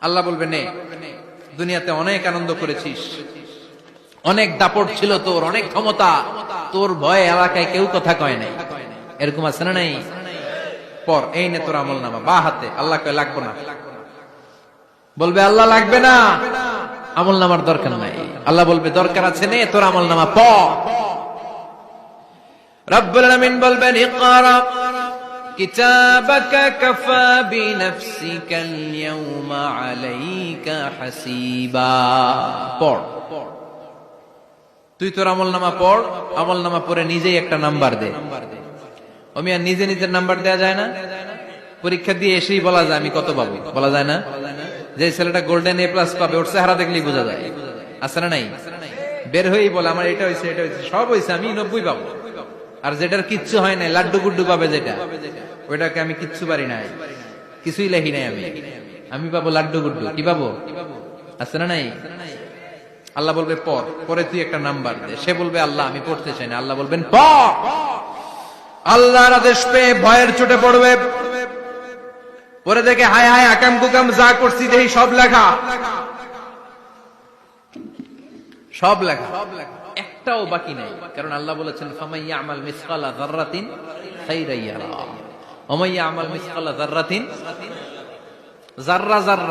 আল্লাহ বলবে নে, দুনিয়াতে অনেক আনন্দ করেছিস, অনেক দাপট ছিল তোর, অনেক ক্ষমতা, তোর ভয়ে এলাকায় কেউ কথা কয় নাই। এরকম আছে না নাই? পর এই নে তোর আমল নামা, বা হাতে। আল্লাহ কয় লাগবে না। বলবে আল্লাহ লাগবে না, আমল নামার দরকার নাই। আল্লাহ বলবে দরকার আছে, নে তোর আমল নামা পড়। রব্বুল আলামিন বলবেন ইকরা কিতাবাকা কাফা বিনাফসিকাল ইয়াউমা আলাইকা হাসিবা। পড়, তুই তোর আমল নামা পড়। আমল নামা পড়ে নিজেই একটা নাম্বার দে। আমি আর নিজে নিজের নাম্বার দেয়া যায় না? পরীক্ষা দিয়ে এসেই বলা যায় আমি কত পাবো, বলা যায় না? যে ছেলেটা গোল্ডেন এ প্লাস পাবে ওর চেহারা দেখলেই বোঝা যায়, আছে না নাই? বের হয়েই বলে আমার এটা হয়েছে, এটা হয়েছে, সব হয়েছে, আমি 90 পাবো। আর যেটার কিচ্ছু হয় নাই, লাড্ডু গুড্ডু পাবে যেটা, ওইটাকে আমি কিচ্ছু পারি নাই, কিছুই লেখি নাই, আমি পাবো লাড্ডু গুড্ডু। কি পাবো? আছে না নাই? আল্লাহ বলবে পড়, পরে তুই একটা নাম্বার দে। সে বলবে আল্লাহ আমি পড়তে চাই না। আল্লাহ বলবেন পড়। আল্লাহর আদেশ পেয়ে ভয়ের চোটে পড়বে, পরে দেখে হায় হায় আকাম কুকাম যা করছি দেখি সব লেখা, সব লেখা, একটাও বাকি নাই। কারণ আল্লাহ বলেছেন ফামান ইয়ামাল মিসকালা যাররাতিন খাইরান ইয়ারা ওয়া মান ইয়ামাল মিসকালা যাররাতিন, যাররা যাররা